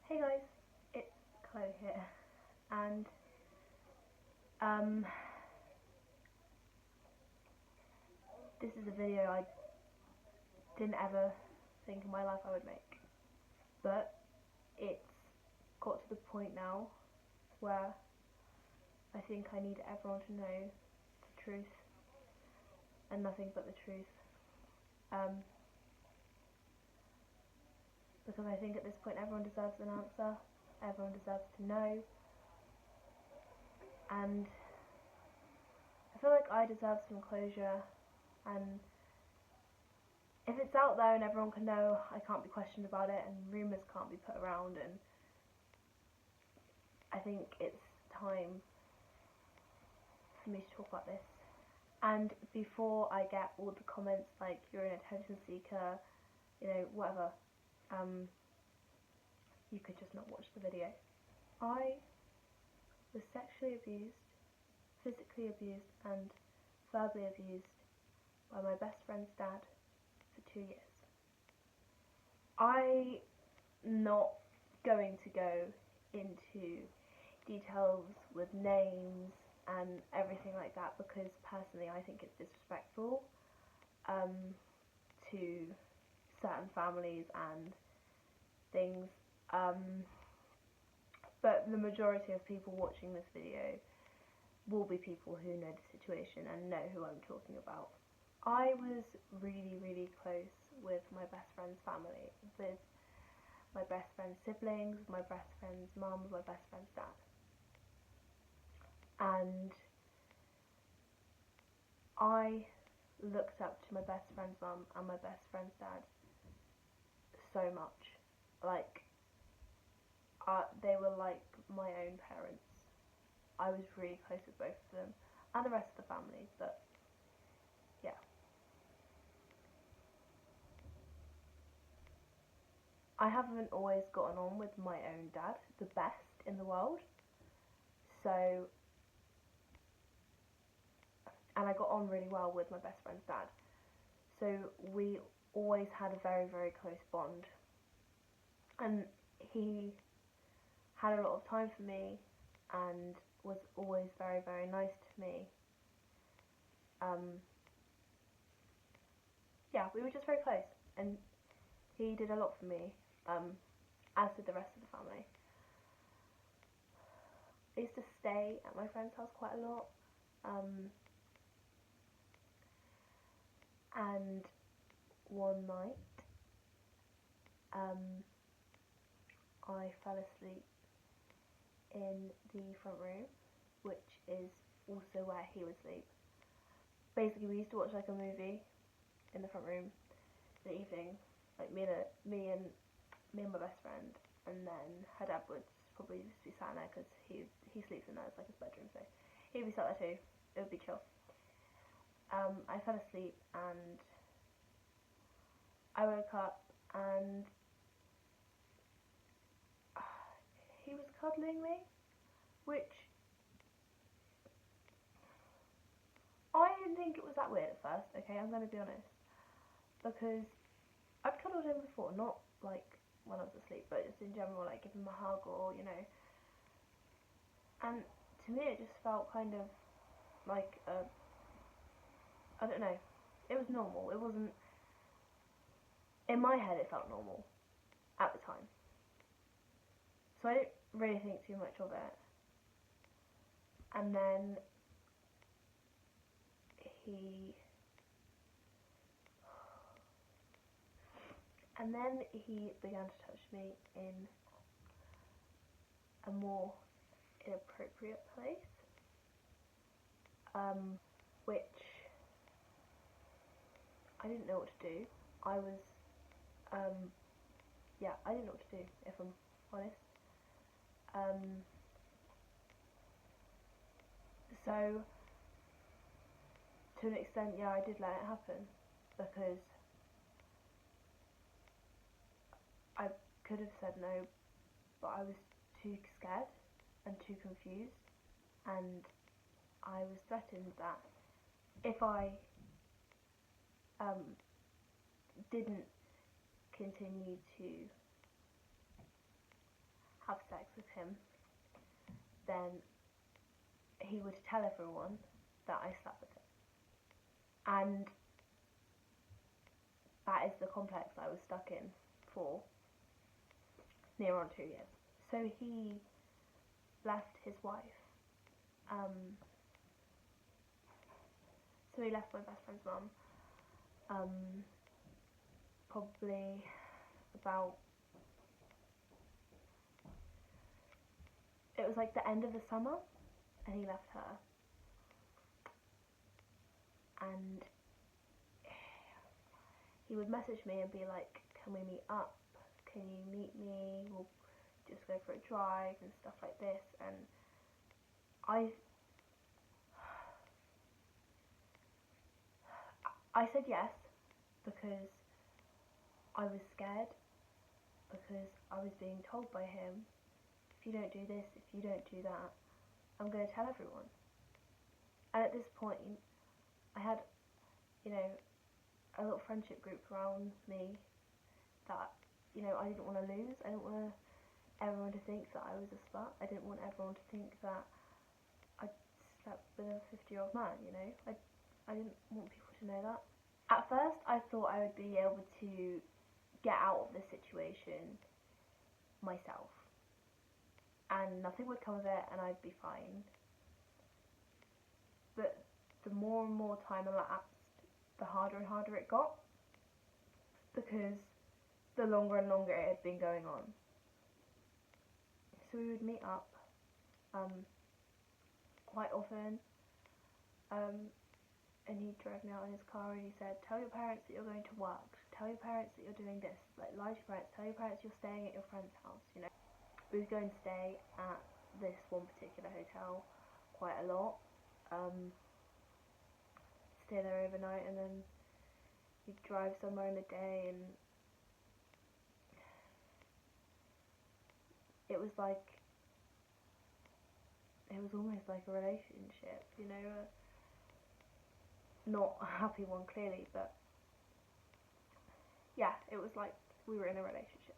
Hey guys, it's Chloe here, and this is a video I didn't ever think in my life I would make, but it's got to the point now where I think I need everyone to know the truth and nothing but the truth, because I think at this point everyone deserves an answer, everyone deserves to know, and I feel like I deserve some closure, and if it's out there and everyone can know, I can't be questioned about it and rumours can't be put around, and I think it's time for me to talk about this. And before I get all the comments like you're an attention seeker, whatever, you could just not watch the video. I was sexually abused, physically abused and verbally abused by my best friend's dad for 2 years. I'm not going to go into details with names and everything like that because personally I think it's disrespectful to certain families and things, but the majority of people watching this video will be people who know the situation and know who I'm talking about. I was really close with my best friend's family, with my best friend's siblings, my best friend's mum, my best friend's dad. And I looked up to my best friend's mum and my best friend's dad so much. They were like my own parents. I was really close with both of them and the rest of the family, but yeah. I haven't always gotten on with my own dad the best in the world, and I got on really well with my best friend's dad, so we always had a very close bond, and he had a lot of time for me and was always very nice to me. Yeah, we were just very close, and he did a lot for me, as did the rest of the family. I used to stay at my friend's house quite a lot, and one night I fell asleep in the front room, which is also where he would sleep. Basically, we used to watch like a movie in the front room in the evening, like me and my best friend, and then her dad would probably just be sat there because he sleeps in there, it's like his bedroom, so he'd be sat there too. It would be chill. I fell asleep and I woke up and he was cuddling me, which I didn't think it was that weird at first, okay, I'm going to be honest, because I've cuddled him before, not like when I was asleep, but just in general, like give him a hug or, and to me it just felt kind of like I don't know, it was normal. It wasn't, in my head it felt normal at the time, so I didn't really think too much of it. And then he began to touch me in a more inappropriate place, which I didn't know what to do. I was, I didn't know what to do, if I'm honest. So, to an extent, yeah, I did let it happen, because I could have said no, but I was too scared and too confused, and I was threatened that if I didn't continue to have sex with him, then he would tell everyone that I slept with him. And that is the complex I was stuck in for near on 2 years. So he left his wife. So he left my best friend's mum. Probably about, it was like the end of the summer, and he left her. And he would message me and be like, can we meet up? Can you meet me? We'll just go for a drive and stuff like this. And I said yes, because I was scared, because I was being told by him, if you don't do this, if you don't do that, I'm going to tell everyone. And at this point, I had, you know, a little friendship group around me that, you know, I didn't want to lose. I didn't want everyone to think that I was a slut. I didn't want everyone to think that I slept with a 50-year-old man, you know. I didn't want people to know that. At first, I thought I would be able to get out of the situation myself, and nothing would come of it, and I'd be fine. But the more and more time elapsed, the harder and harder it got, because the longer and longer it had been going on. So we would meet up quite often, and he'd drive me out in his car and he said, tell your parents that you're going to work, tell your parents that you're doing this, like, lie to your parents, tell your parents you're staying at your friend's house, you know. We would go and stay at this one particular hotel quite a lot, stay there overnight, and then he'd drive somewhere in the day, and it was almost like a relationship, you know. Not a happy one, clearly, but yeah, it was like we were in a relationship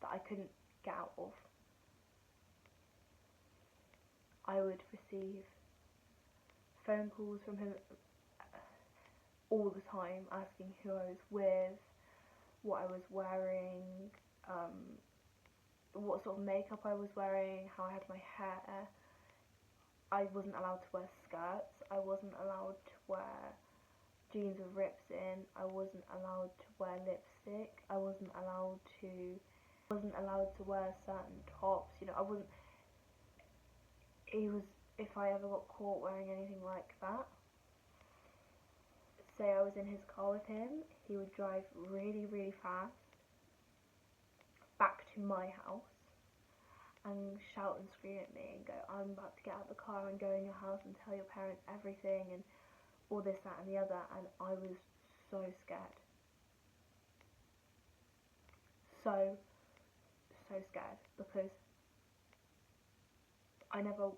that I couldn't get out of. I would receive phone calls from him all the time, asking who I was with, what I was wearing, what sort of makeup I was wearing, how I had my hair. I wasn't allowed to wear skirts, I wasn't allowed to wear jeans with rips in, I wasn't allowed to wear lipstick, I wasn't allowed to wear certain tops, you know. If I ever got caught wearing anything like that, say I was in his car with him, he would drive really, really fast back to my house and shout and scream at me and go, I'm about to get out of the car and go in your house and tell your parents everything and all this, that and the other. And I was so scared. So scared, because I never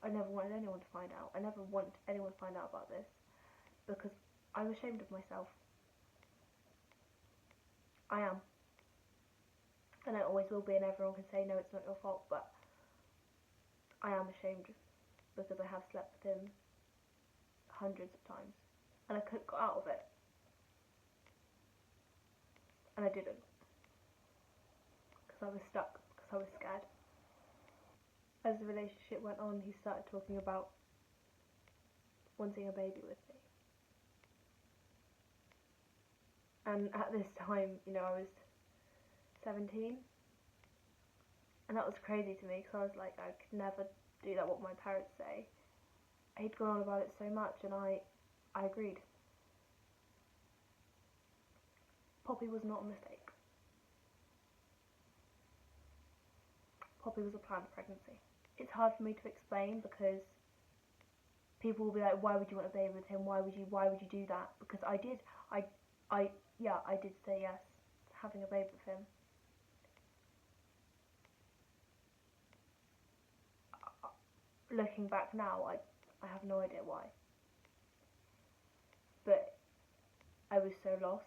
wanted anyone to find out. I never want anyone to find out about this, because I'm ashamed of myself. I am. And I always will be, and everyone can say, no, it's not your fault, but I am ashamed, because I have slept with him hundreds of times, and I couldn't get out of it. And I didn't, because I was stuck, because I was scared. As the relationship went on, he started talking about wanting a baby with me. And at this time, you know, I was 17, and that was crazy to me, because I was like, I could never do that, what my parents say. He'd gone on about it so much, and I agreed. Poppy was not a mistake. Poppy was a planned pregnancy. It's hard for me to explain, because people will be like, why would you want a baby with him? Why would you do that? Because I did say yes to having a baby with him. Looking back now, I have no idea why. But I was so lost,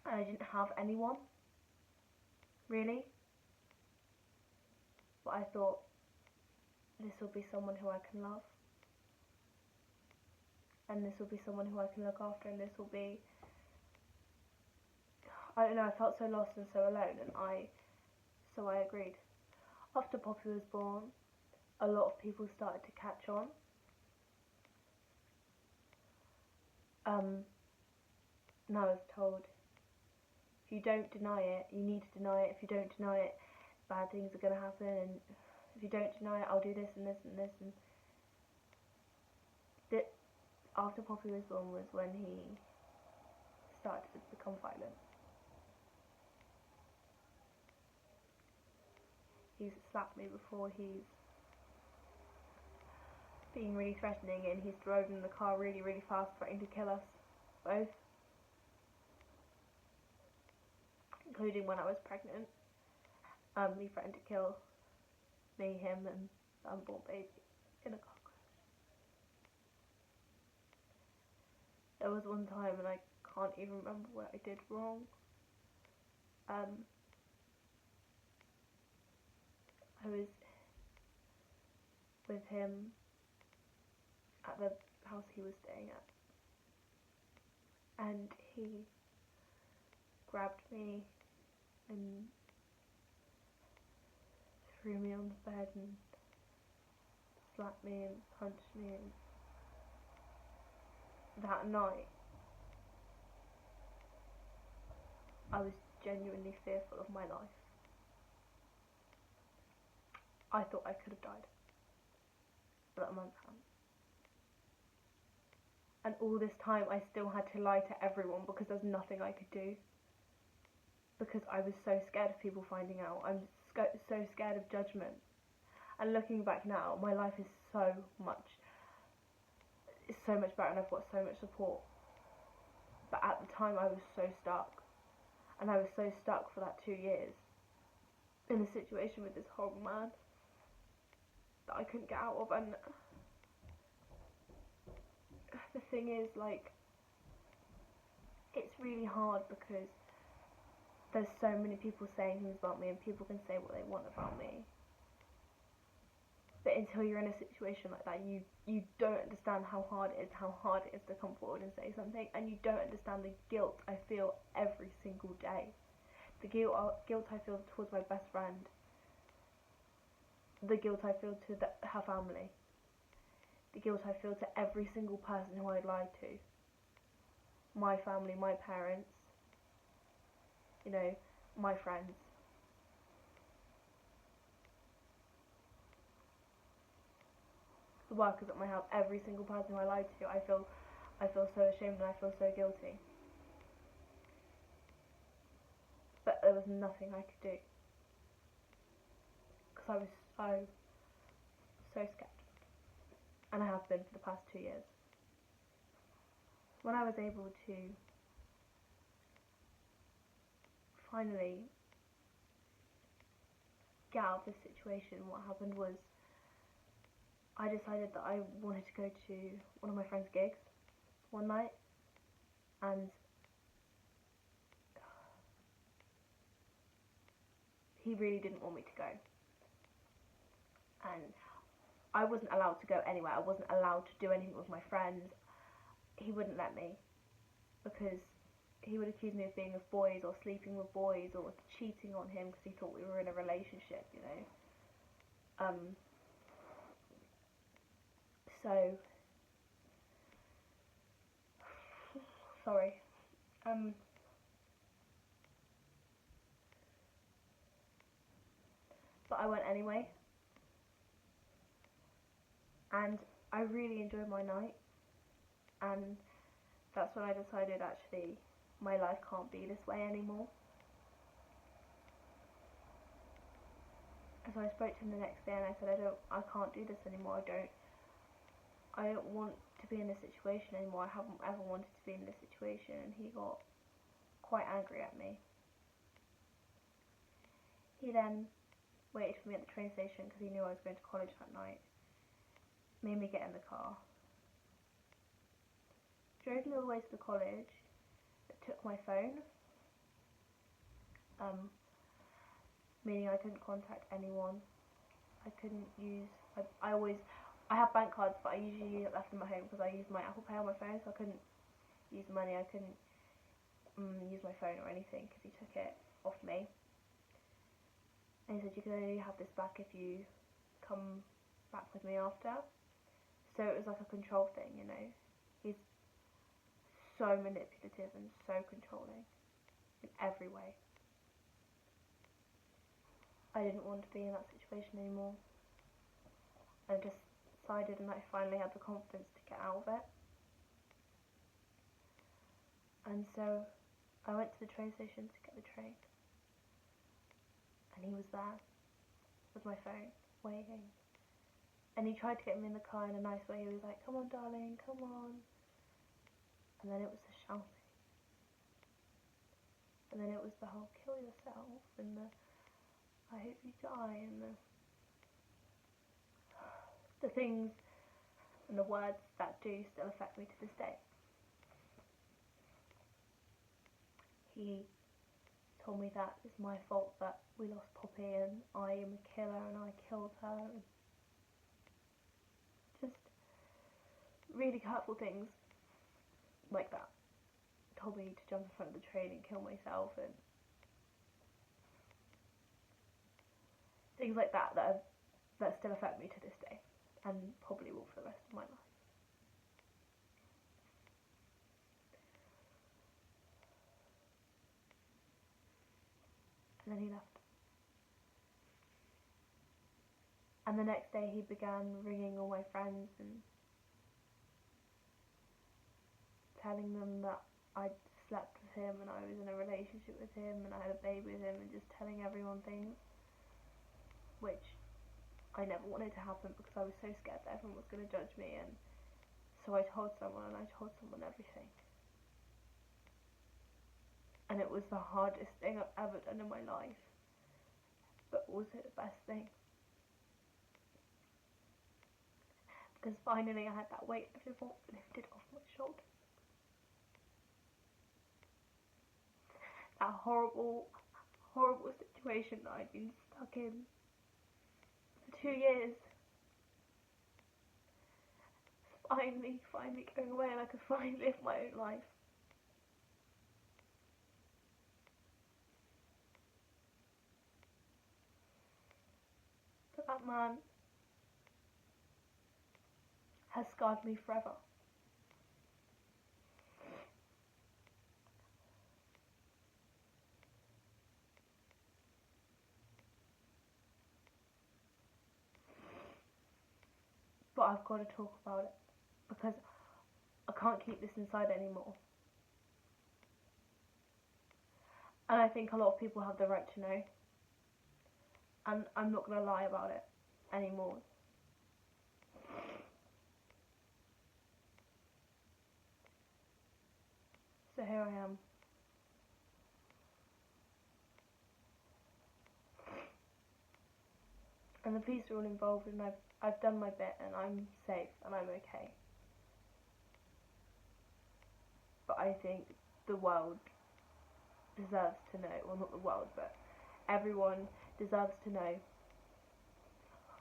and I didn't have anyone, really. But I thought, this will be someone who I can love. And this will be someone who I can look after, and this will be... I don't know, I felt so lost and so alone, and so I agreed. After Poppy was born, a lot of people started to catch on. And I was told, if you don't deny it, you need to deny it. If you don't deny it, bad things are going to happen, and if you don't deny it, I'll do this and this and this. And after Poppy was born was when he started to become violent. He's slapped me before, he's being really threatening, and he's driven the car really, really fast, threatening to kill us both. Including when I was pregnant. He threatened to kill me, him, and the unborn baby in a car crash. There was one time, and I can't even remember what I did wrong. I was with him at the house he was staying at, and he grabbed me and threw me on the bed and slapped me and punched me, and that night I was genuinely fearful of my life. I thought I could have died at that man's hand. And all this time I still had to lie to everyone because there's nothing I could do. Because I was so scared of people finding out. I'm so scared of judgment. And looking back now, my life is so much better, and I've got so much support. But at the time I was so stuck. And I was so stuck for that 2 years in a situation with this horrible man that I couldn't get out of. And the thing is, like, it's really hard because there's so many people saying things about me, and people can say what they want about me. But until you're in a situation like that, you don't understand how hard it is to come forward and say something, and you don't understand the guilt I feel every single day. The guilt I feel towards my best friend. The guilt I feel to her family. The guilt I feel to every single person who I lied to. My family, my parents, you know, my friends. The workers at my house, every single person who I lied to, I feel so ashamed and I feel so guilty. But there was nothing I could do. Because I was so scared. And I have been for the past 2 years. When I was able to finally get out of this situation, what happened was I decided that I wanted to go to one of my friend's gigs one night, and he really didn't want me to go. And I wasn't allowed to go anywhere. I wasn't allowed to do anything with my friends. He wouldn't let me because he would accuse me of being with boys or sleeping with boys or cheating on him because he thought we were in a relationship, you know. So, sorry. But I went anyway, and I really enjoyed my night, and that's when I decided actually my life can't be this way anymore. And so I spoke to him the next day and I said, I can't do this anymore. I don't want to be in this situation anymore. I haven't ever wanted to be in this situation. And he got quite angry at me. He then waited for me at the train station because he knew I was going to college that night. Made me get in the car. Drove me all the way to the college. Took my phone. meaning I couldn't contact anyone. I couldn't use. I have bank cards, but I usually left them at home because I use my Apple Pay on my phone, so I couldn't use money. I couldn't use my phone or anything because he took it off me. And he said you can only have this back if you come back with me after. So it was like a control thing, you know. He's so manipulative and so controlling in every way. I didn't want to be in that situation anymore. I just decided, and I finally had the confidence to get out of it. And so I went to the train station to get the train. And he was there with my phone, waiting. And he tried to get me in the car in a nice way. He was like, come on darling, come on. And then it was the shouting. And then it was the whole kill yourself and the I hope you die and the things and the words that do still affect me to this day. He told me that it's my fault that we lost Poppy and I am a killer and I killed her. And just really hurtful things like that. Told me to jump in front of the train and kill myself and things like that that still affect me to this day and probably will for the rest of my life. And then he left. And the next day he began ringing all my friends and telling them that I'd slept with him and I was in a relationship with him and I had a baby with him and just telling everyone things, which I never wanted to happen because I was so scared that everyone was going to judge me, and so I told someone, and I told someone everything. And it was the hardest thing I've ever done in my life, but also the best thing. Because finally I had that weight lifted off my shoulders. That horrible, horrible situation that I'd been stuck in for 2 years. Finally going away and I could finally live my own life. But that man has scarred me forever. But I've got to talk about it because I can't keep this inside anymore. And I think a lot of people have the right to know. And I'm not going to lie about it anymore. So here I am. And the police are all involved and I've done my bit and I'm safe and I'm okay. But I think the world deserves to know, well not the world, but everyone deserves to know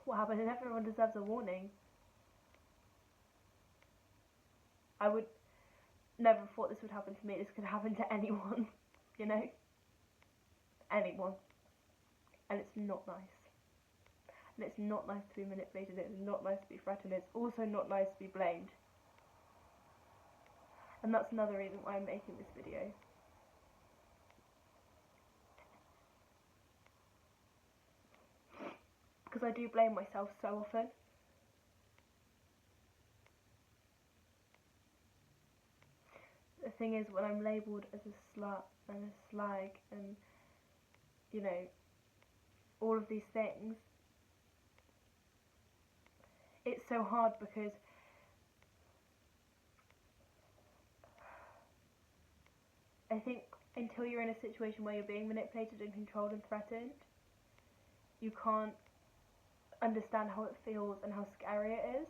what happened and everyone deserves a warning. I would never thought this would happen to me. This could happen to anyone, you know? Anyone. And it's not nice. And it's not nice to be manipulated, it's not nice to be threatened, it's also not nice to be blamed. And that's another reason why I'm making this video. Because I do blame myself so often. The thing is, when I'm labelled as a slut and a slag and, you know, all of these things, it's so hard because I think until you're in a situation where you're being manipulated and controlled and threatened, you can't understand how it feels and how scary it is.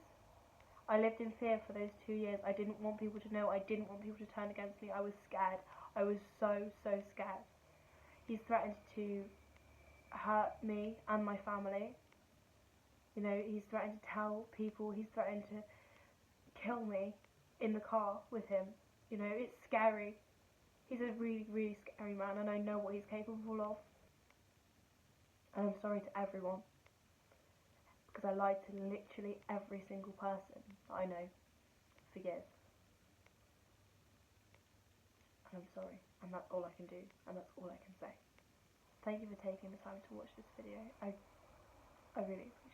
I lived in fear for those 2 years. I didn't want people to know. I didn't want people to turn against me. I was scared. I was so scared. He's threatened to hurt me and my family. You know, he's threatened to tell people, he's threatened to kill me in the car with him. You know, it's scary. He's a really, really scary man, and I know what he's capable of. And I'm sorry to everyone, because I lied to literally every single person that I know. Forgive. And I'm sorry, and that's all I can do, and that's all I can say. Thank you for taking the time to watch this video. I really appreciate it.